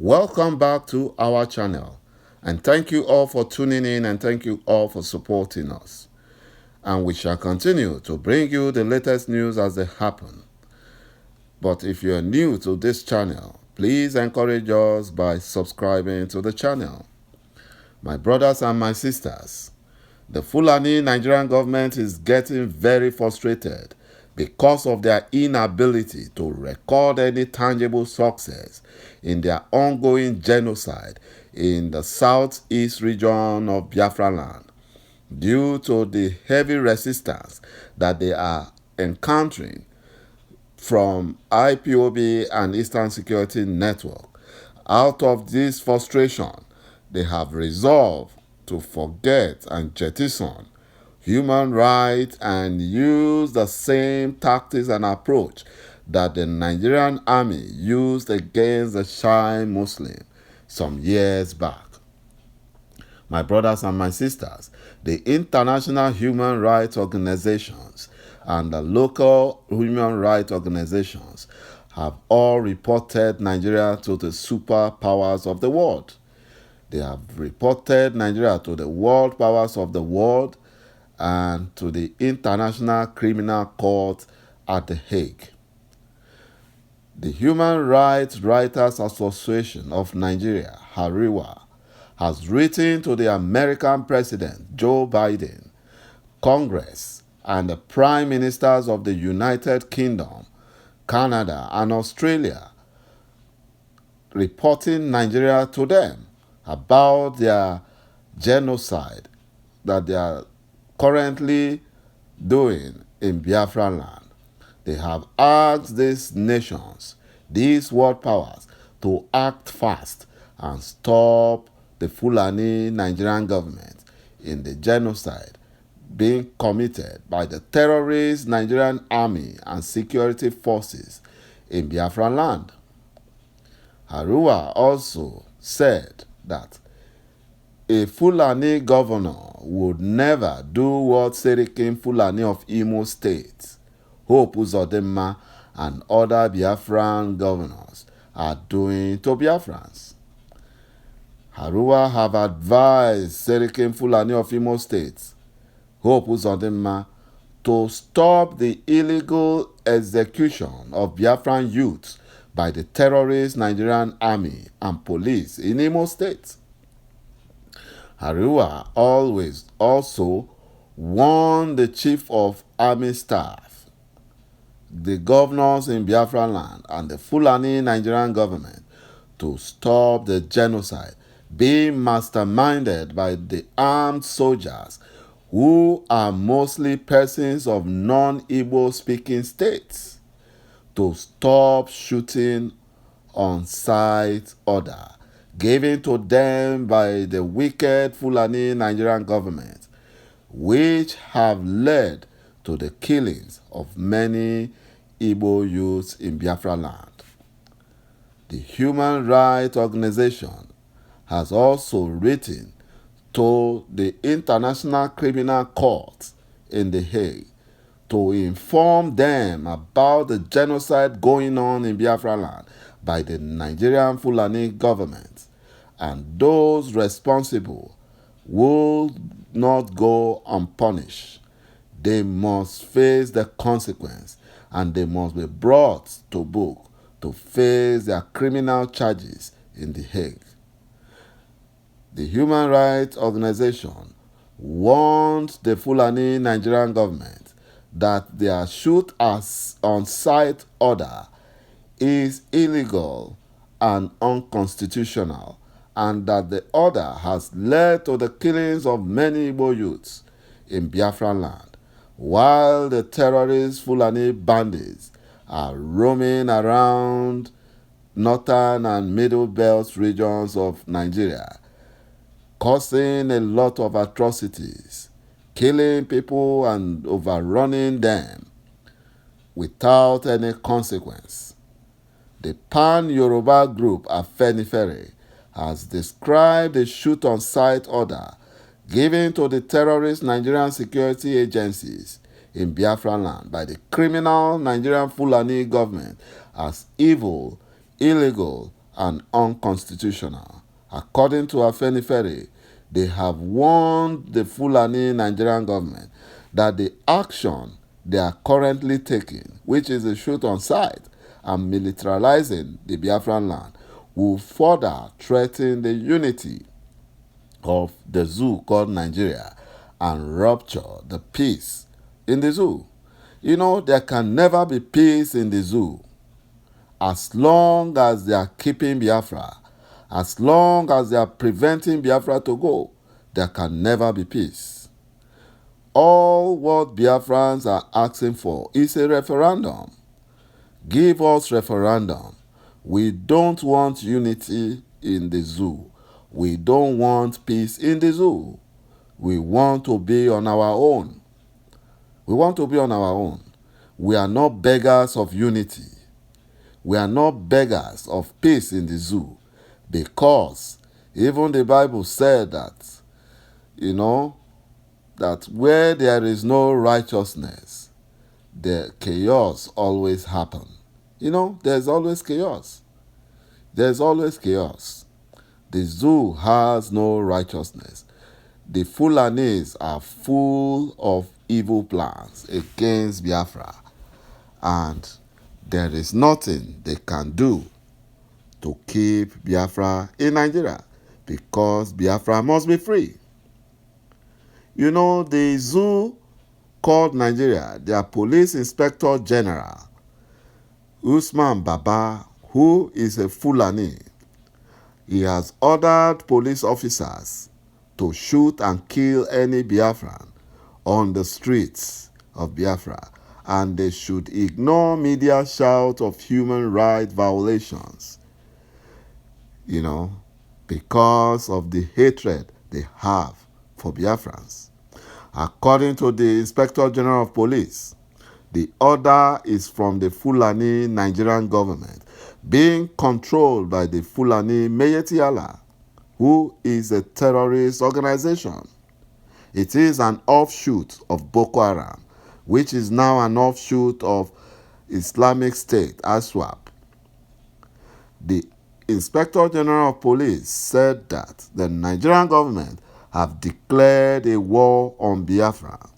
Welcome back to our channel, and thank you all for tuning in and thank you all for supporting us. And we shall continue to bring you the latest news as they happen. But if you are new to this channel, please encourage us by subscribing to the channel. My brothers and my sisters, the Fulani Nigerian government is getting very frustrated because of their inability to record any tangible success in their ongoing genocide in the southeast region of Biafra land due to the heavy resistance that they are encountering from IPOB and Eastern Security Network. Out of this frustration, they have resolved to forget and jettison human rights and use the same tactics and approach that the Nigerian army used against the Shia Muslim some years back. My brothers and my sisters, the international human rights organizations and the local human rights organizations have all reported Nigeria to the superpowers of the world. They have reported Nigeria to the world powers of the world and to the International Criminal Court at The Hague. The Human Rights Writers Association of Nigeria, HARIWA, has written to the American President Joe Biden, Congress, and the Prime Ministers of the United Kingdom, Canada, and Australia, reporting Nigeria to them about their genocide that they are currently doing in Biafra land. They have asked these nations, these world powers, to act fast and stop the Fulani Nigerian government in the genocide being committed by the terrorist Nigerian army and security forces in Biafra land. Harua also said that a Fulani governor would never do what Serikin Fulani of Imo State, Hope Uzodinma, and other Biafran governors are doing to Biafrans. Harua have advised Serikin Fulani of Imo State, Hope Uzodinma, to stop the illegal execution of Biafran youths by the terrorist Nigerian army and police in Imo State. Harua always also warned the chief of army staff, the governors in Biafra land, and the Fulani Nigerian government to stop the genocide being masterminded by the armed soldiers who are mostly persons of non-Igbo speaking states, to stop shooting on sight order given to them by the wicked Fulani Nigerian government, which have led to the killings of many Igbo youths in Biafra land. The Human Rights Organization has also written to the International Criminal Court in The Hague to inform them about the genocide going on in Biafra land by the Nigerian Fulani government, and those responsible will not go unpunished. They must face the consequence, and they must be brought to book to face their criminal charges in The Hague. The Human Rights Organization warned the Fulani Nigerian government that their shoot as on sight order is illegal and unconstitutional, and that the order has led to the killings of many Igbo youths in Biafra land, while the terrorist Fulani bandits are roaming around northern and middle belt regions of Nigeria, causing a lot of atrocities, killing people and overrunning them without any consequence. The Pan-Yoruba group Afenifere has described the shoot-on-sight order given to the terrorist Nigerian security agencies in Biafra land by the criminal Nigerian Fulani government as evil, illegal, and unconstitutional. According to Afenifere, they have warned the Fulani Nigerian government that the action they are currently taking, which is a shoot on sight and militarizing the Biafran land, will further threaten the unity of the zoo called Nigeria and rupture the peace in the zoo. You know, there can never be peace in the zoo as long as they are keeping Biafra, as long as they are preventing Biafra to go. There can never be peace. All what Biafrans are asking for is a referendum. Give us referendum. We don't want unity in the zoo. We don't want peace in the zoo. We want to be on our own. We want to be on our own. We are not beggars of unity. We are not beggars of peace in the zoo, because even the Bible said that, that where there is no righteousness, the chaos always happen. There's always chaos. There's always chaos. The zoo has no righteousness. The Fulanis are full of evil plans against Biafra, and there is nothing they can do to keep Biafra in Nigeria, because Biafra must be free. The zoo called Nigeria, their police inspector general, Usman Baba, who is a Fulani, he has ordered police officers to shoot and kill any Biafran on the streets of Biafra, and they should ignore media shouts of human rights violations, because of the hatred they have for Biafrans. According to the Inspector General of Police, the order is from the Fulani Nigerian government, being controlled by the Fulani Mayeti Allah, who is a terrorist organization. It is an offshoot of Boko Haram, which is now an offshoot of Islamic State, ISWAP. The Inspector General of Police said that the Nigerian government have declared a war on Biafra.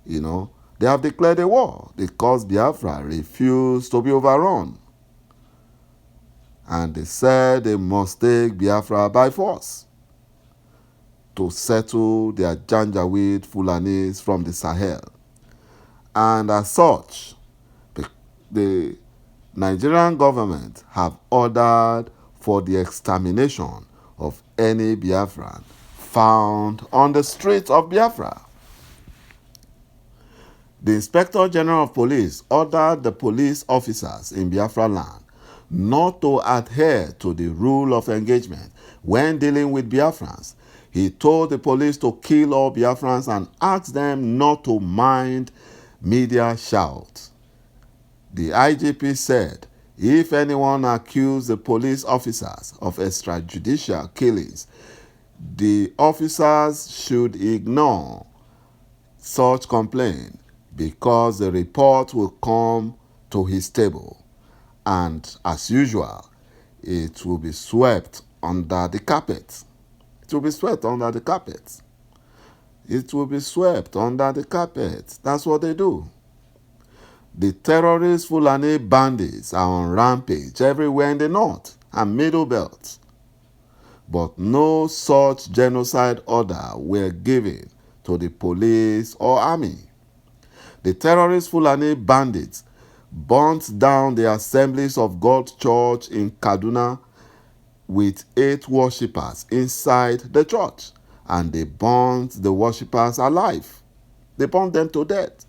They have declared a war because Biafra refused to be overrun. And they said they must take Biafra by force to settle their Janjaweed Fulanis from the Sahel. And as such, the Nigerian government have ordered for the extermination of any Biafran found on the streets of Biafra. The Inspector General of Police ordered the police officers in Biafra land not to adhere to the rule of engagement when dealing with Biafrans. He told the police to kill all Biafrans and asked them not to mind media shouts. The IGP said if anyone accused the police officers of extrajudicial killings, the officers should ignore such complaint because the report will come to his table, and as usual, it will be swept under the carpet. It will be swept under the carpet. It will be swept under the carpet. That's what they do. The terrorist Fulani bandits are on rampage everywhere in the north and middle belt. But no such genocide order were given to the police or army. The terrorist Fulani bandits burnt down the assemblies of God's church in Kaduna with 8 worshippers inside the church, and they burnt the worshippers alive. They burned them to death.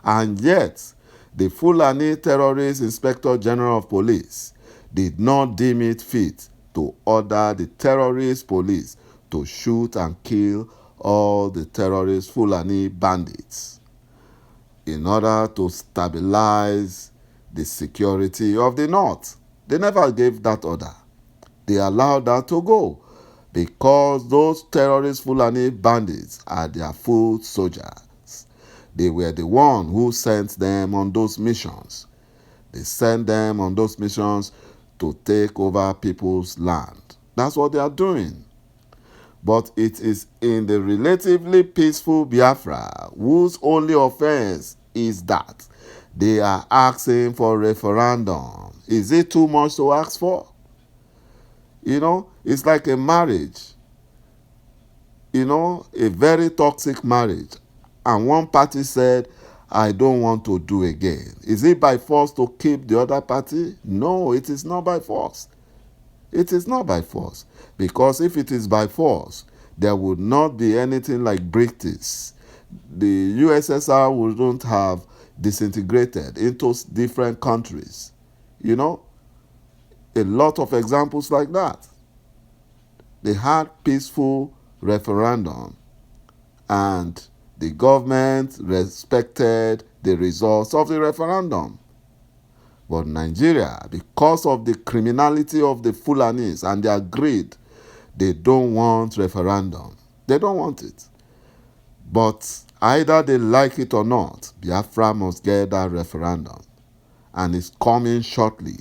And yet, the Fulani Terrorist Inspector General of Police did not deem it fit to order the terrorist police to shoot and kill all the terrorist Fulani bandits in order to stabilize the security of the north. They never gave that order. They allowed that to go because those terrorist Fulani bandits are their foot soldiers. They were the one who sent them on those missions. They sent them on those missions to take over people's land. That's what they are doing. But it is in the relatively peaceful Biafra whose only offense is that they are asking for referendum. Is it too much to ask for? It's like a marriage, a very toxic marriage. And one party said, I don't want to do again. Is it by force to keep the other party? No, it is not by force. It is not by force. Because if it is by force, there would not be anything like British. The USSR wouldn't have disintegrated into different countries. A lot of examples like that. They had peaceful referendum and the government respected the results of the referendum. But Nigeria, because of the criminality of the Fulanis and their greed, they don't want referendum. They don't want it. But either they like it or not, Biafra must get that referendum. And it's coming shortly.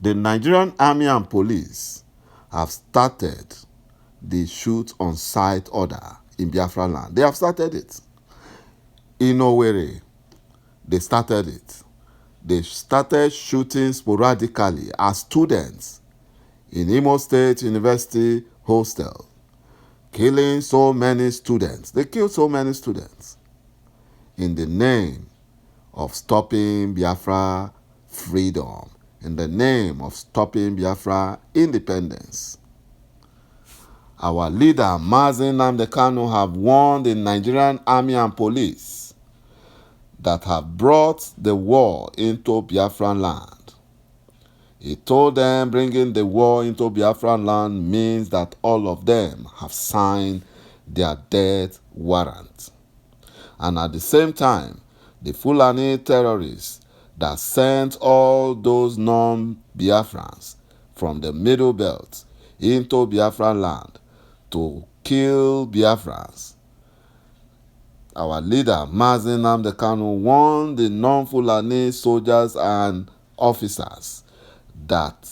The Nigerian Army and Police have started the shoot on sight order in Biafra land. They have started it. In Owerri, they started it. They started shooting sporadically as students in Imo State University hostel, killing so many students. They killed so many students in the name of stopping Biafra freedom, in the name of stopping Biafra independence. Our leader, Mazi Nnamdi Kanu, have warned the Nigerian Army and Police that have brought the war into Biafran land. He told them bringing the war into Biafran land means that all of them have signed their death warrant. And at the same time, the Fulani terrorists that sent all those non-Biafrans from the Middle Belt into Biafran land to kill Biafrans. Our leader, Mazi Nnamdi Kanu, warned the non-Fulani soldiers and officers that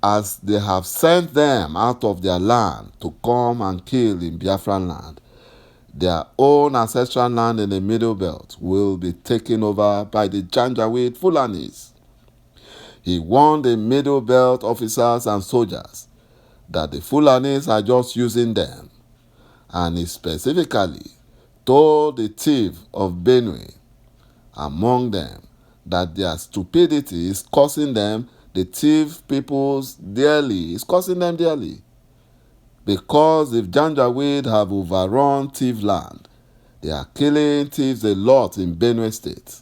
as they have sent them out of their land to come and kill in Biafran land, their own ancestral land in the Middle Belt will be taken over by the Janjaweed Fulanis. He warned the Middle Belt officers and soldiers that the Fulanis are just using them, and he specifically told the thief of Benue among them that their stupidity is costing them, the thief peoples, dearly. It's costing them dearly. Because if Janjaweed have overrun thief land, they are killing thieves a lot in Benue State.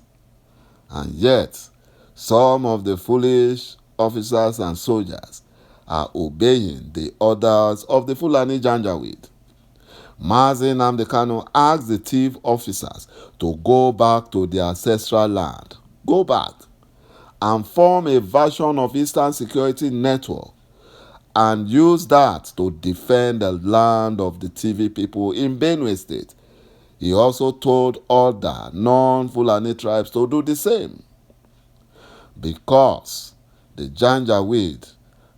And yet, some of the foolish officers and soldiers are obeying the orders of the Fulani Janjaweed. Mazi Nnamdi Kanu asked the thief officers to go back to their ancestral land. Go back and form a version of Eastern Security Network and use that to defend the land of the TV people in Benue State. He also told other non-Fulani tribes to do the same, because the Janjaweed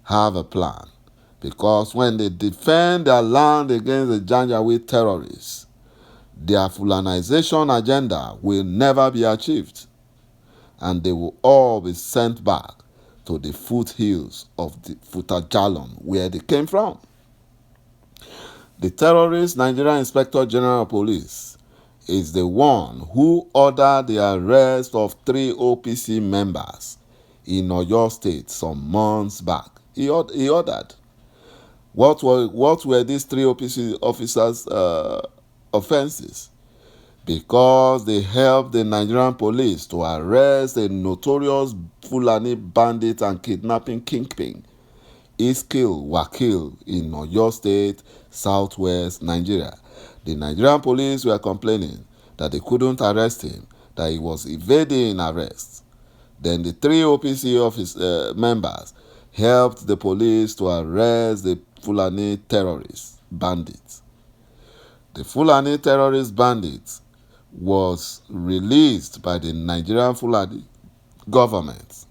have a plan. Because when they defend their land against the Janjaweed terrorists, their Fulanization agenda will never be achieved, and they will all be sent back to the foothills of the Futajalon, where they came from. The terrorist Nigerian Inspector General of Police is the one who ordered the arrest of 3 OPC members in Oyo State some months back. He ordered. What were these 3 OPC officers' offenses? Because they helped the Nigerian police to arrest a notorious Fulani bandit and kidnapping kingpin, Iskil Wakil, in Oyo State, southwest Nigeria. The Nigerian police were complaining that they couldn't arrest him, that he was evading arrest. Then the 3 OPC members helped the police to arrest the Fulani terrorist bandits. The Fulani terrorist bandits was released by the Nigerian Fulani government.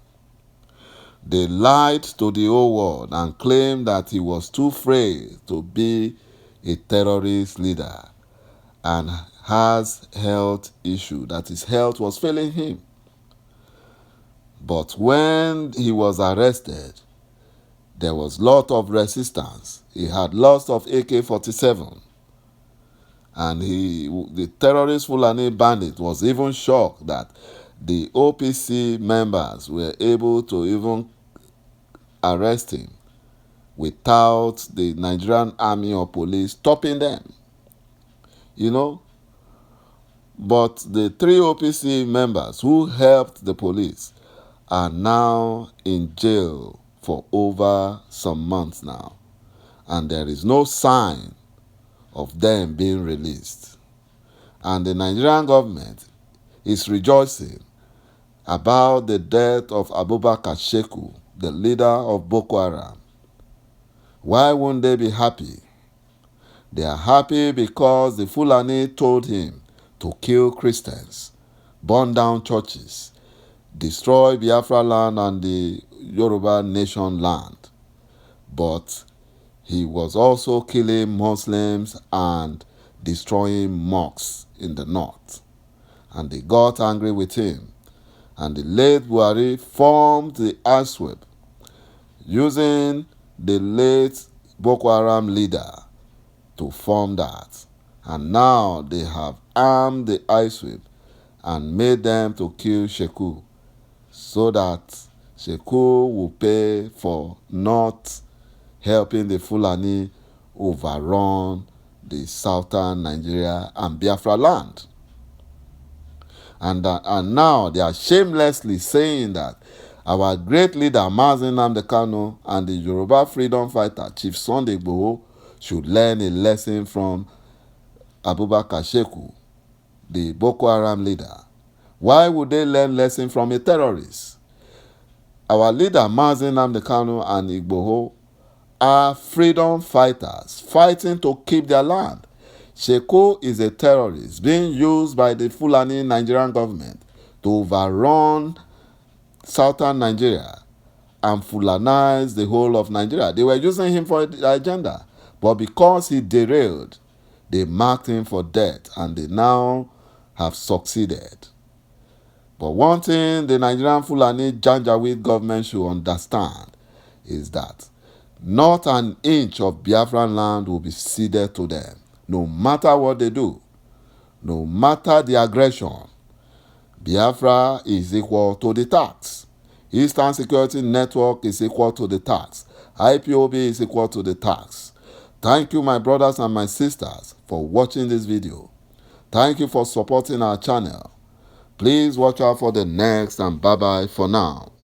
They lied to the whole world and claimed that he was too frail to be a terrorist leader and has health issue, that his health was failing him. But when he was arrested, there was lot of resistance. He had lots of AK-47. And the terrorist Fulani bandit was even shocked that the OPC members were able to even arrest him without the Nigerian army or police stopping them. You know? But the three OPC members who helped the police are now in jail for over some months now. And there is no sign of them being released. And the Nigerian government is rejoicing about the death of Abubakar Sheku, the leader of Boko Haram. Why won't they be happy? They are happy because the Fulani told him to kill Christians, burn down churches, destroy Biafra land and the Yoruba nation land. But he was also killing Muslims and destroying mosques in the north. And they got angry with him. And the late Buhari formed the ISWAP using the late Boko Haram leader to form that. And now they have armed the ISWAP and made them to kill Sheku so that Sheku will pay for not helping the Fulani overrun the southern Nigeria and Biafra land. And now they are shamelessly saying that our great leader Mazi Nnamdi Kanu and the Yoruba freedom fighter Chief Sunday Igboho should learn a lesson from Abubakar Sheku, the Boko Haram leader. Why would they learn lesson from a terrorist? Our leader Mazi Nnamdi Kanu and Igboho are freedom fighters fighting to keep their land. Sheku is a terrorist being used by the Fulani Nigerian government to overrun southern Nigeria and Fulanize the whole of Nigeria. They were using him for the agenda, but because he derailed, they marked him for death and they now have succeeded. But one thing the Nigerian Fulani Janjaweed government should understand is that not an inch of Biafran land will be ceded to them, no matter what they do, no matter the aggression. Biafra is equal to the tax. Eastern Security Network is equal to the tax. IPOB is equal to the tax. Thank you, my brothers and my sisters, for watching this video. Thank you for supporting our channel. Please watch out for the next, and bye-bye for now.